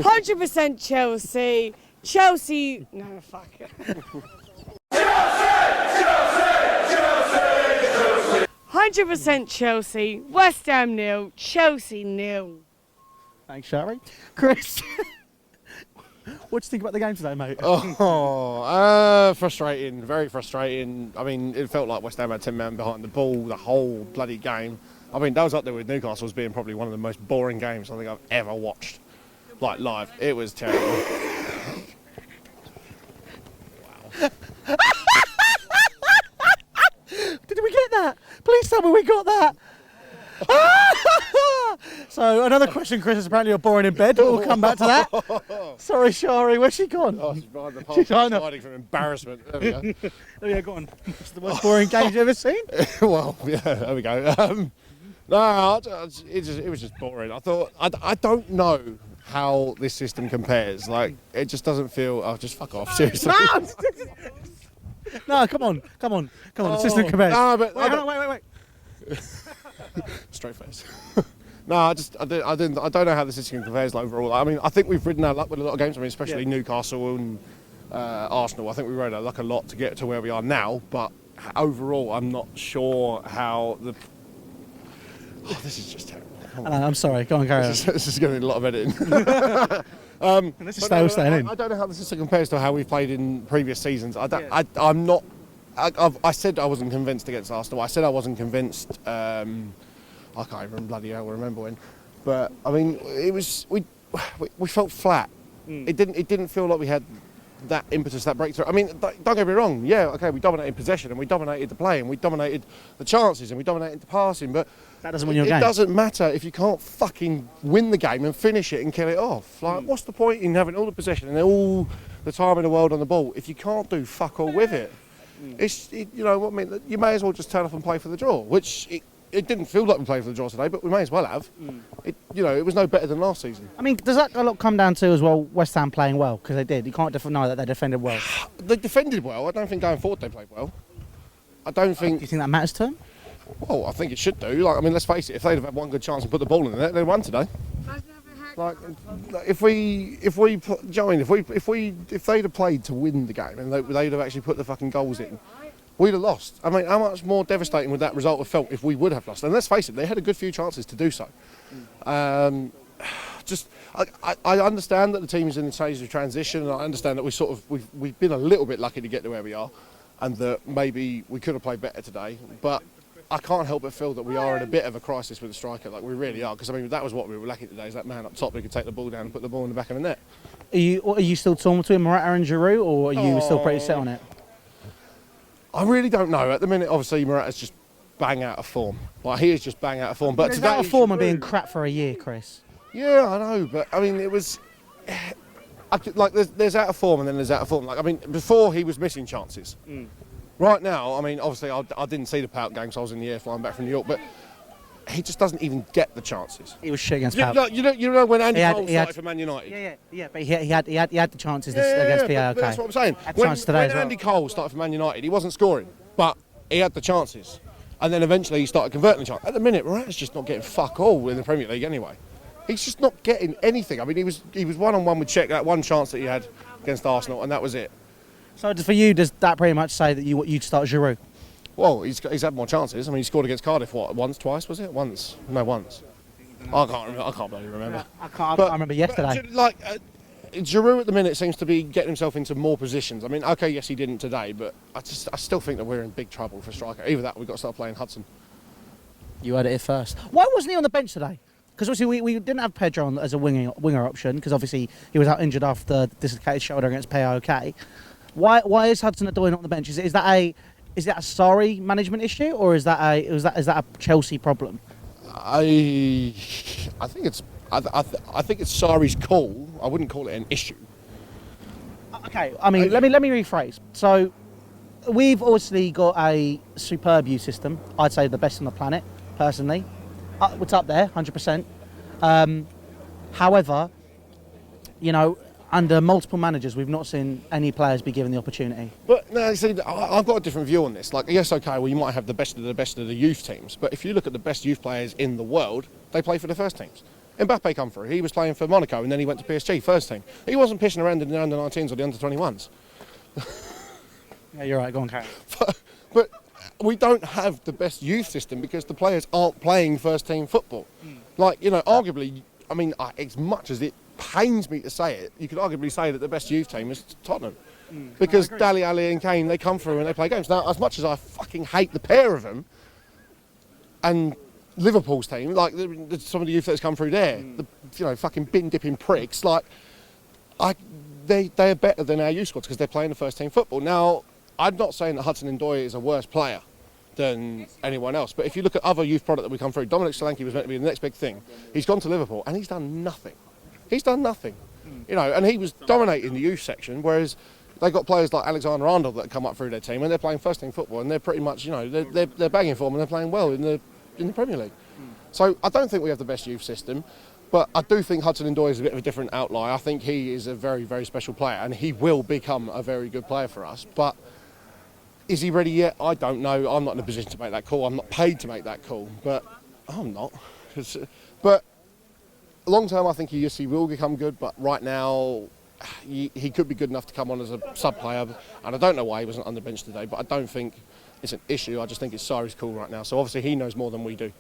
100% Chelsea. Chelsea. No, fuck it. 100% Chelsea. West Ham 0. Chelsea 0. Thanks, Shari. Chris, what do you think about the game today, mate? Frustrating, very frustrating. I mean, it felt like West Ham had 10 men behind the ball the whole bloody game. I mean, that was up there with Newcastle as being probably one of the most boring games I think I've ever watched, like live. It was terrible. Wow. Did we get that? Please tell me we got that. So another question, Chris, is apparently you're boring in bed, but we'll come back to that. Sorry, Shari, where's she gone? Oh, she's behind the pole, hiding from embarrassment. There we go. There we go, go on. It's the most boring game you've ever seen? Well, yeah, there we go. No, it was just boring. I thought, I don't know how this system compares. Like, it just doesn't feel, oh, just fuck off, seriously. No, come on. The system compares. No, but Wait. Straight face. No, I don't know how the system compares overall. I mean, I think we've ridden our luck with a lot of games. I mean, especially Newcastle and Arsenal. I think we rode our luck a lot to get to where we are now. But overall, I'm not sure how the. Oh, this is just terrible. I'm sorry. Go on, carry on. This is going to be a lot of editing. Let's just staying in. I don't know how the system compares to how we've played in previous seasons. I'm not. I said I wasn't convinced against Arsenal. I said I wasn't convinced. I can't even bloody hell remember when. But I mean, it was we felt flat. It didn't feel like we had that impetus, that breakthrough. I mean, don't get me wrong. Yeah, okay, we dominated possession and we dominated the play and we dominated the chances and we dominated the passing. But that doesn't win your game. It doesn't matter if you can't fucking win the game and finish it and kill it off. Like, what's the point in having all the possession and all the time in the world on the ball if you can't do fuck all with it? You know what I mean? You may as well just turn off and play for the draw, which it didn't feel like we played for the draw today, but we may as well have. It was no better than last season. I mean, does that a lot come down to as well West Ham playing well? Because they did. You can't deny that they defended well. They defended well. I don't think going forward they played well. I don't think. Do you think that matters to them? Well, I think it should do. Like, I mean, let's face it. If they'd have had one good chance and put the ball in there, they'd won today. Like, if they'd have played to win the game and they'd have actually put the fucking goals in, we'd have lost. I mean, how much more devastating would that result have felt if we would have lost? And let's face it, they had a good few chances to do so. I understand that the team is in the stage of transition, and I understand that we've been a little bit lucky to get to where we are, and that maybe we could have played better today. But I can't help but feel that we are in a bit of a crisis with the striker, like we really are. Because I mean, that was what we were lacking today: is that man up top who could take the ball down and put the ball in the back of the net. Are you still torn between Morata and Giroud, or are you still pretty set on it? I really don't know. At the minute, obviously, Morata's just bang out of form. Like, he is just bang out of form. But today, out of form and being crap for a year, Chris. Yeah, I know. But I mean, it was like there's out of form and then there's out of form. Like, I mean, before he was missing chances. Right now, I mean, obviously, I didn't see the Pauk game, so I was in the air flying back from New York. But he just doesn't even get the chances. He was shit against Pauk. You know when Andy Cole started for Man United. Yeah. But he had the chances against PAOK. That's what I'm saying. When Andy Cole started for Man United, he wasn't scoring, but he had the chances, and then eventually he started converting the chances. At the minute, Morata's just not getting fuck all in the Premier League anyway. He's just not getting anything. I mean, he was 1-on-1 with Czech, that one chance that he had against Arsenal, and that was it. So for you, does that pretty much say that you'd start Giroud? Well, he's had more chances. I mean, he scored against Cardiff, once, twice, was it? Once. No, once. I can't bloody remember. I can't remember yesterday. Giroud at the minute seems to be getting himself into more positions. I mean, okay, yes, he didn't today, but I still think that we're in big trouble for striker. Either that or we've got to start playing Hudson. You heard it here first. Why wasn't he on the bench today? Because obviously we didn't have Pedro on as a winger option, because obviously he was out injured after the dislocated shoulder against PAOK. Why is Hudson-Odoi not on the bench? Is that a Sarri management issue, or is that a Chelsea problem? I think it's Sarri's call. I wouldn't call it an issue. Okay, I mean, let me rephrase. So we've obviously got a superb youth system. I'd say the best on the planet, personally. It's up there, 100%. However, you know, under multiple managers, we've not seen any players be given the opportunity. But no, see, I've got a different view on this. Like, yes, okay, well, you might have the best of the youth teams, but if you look at the best youth players in the world, they play for the first teams. Mbappe come through. He was playing for Monaco and then he went to PSG, first team. He wasn't pissing around in the under-19s or the under-21s. Yeah, you're right. Go on, Karen. But we don't have the best youth system because the players aren't playing first-team football. Like, you know, arguably, I mean, as much as it pains me to say it, you could arguably say that the best youth team is Tottenham. Because Dele Alli and Kane, they come through and they play games. Now, as much as I fucking hate the pair of them, and Liverpool's team, like some of the youth that's come through there, the, you know, fucking bin-dipping pricks, like, they are better than our youth squads because they're playing the first-team football. Now, I'm not saying that Hudson-Odoi is a worse player than anyone else, but if you look at other youth product that we come through, Dominic Solanke was meant to be the next big thing. He's gone to Liverpool and he's done nothing. He's done nothing. You know, and he was dominating the youth section, whereas they got players like Alexander Arnold that come up through their team and they're playing first-team football and they're pretty much, you know, they're bagging for them and they're playing well in the Premier League. So I don't think we have the best youth system, but I do think Hudson-Odoi is a bit of a different outlier. I think he is a very, very special player and he will become a very good player for us. But is he ready yet? I don't know. I'm not in a position to make that call. I'm not paid to make that call, but I'm not. But long term, I think he will become good, but right now he could be good enough to come on as a sub player, and I don't know why he wasn't on the bench today, but I don't think it's an issue. I just think it's Sarri's call right now, so obviously he knows more than we do.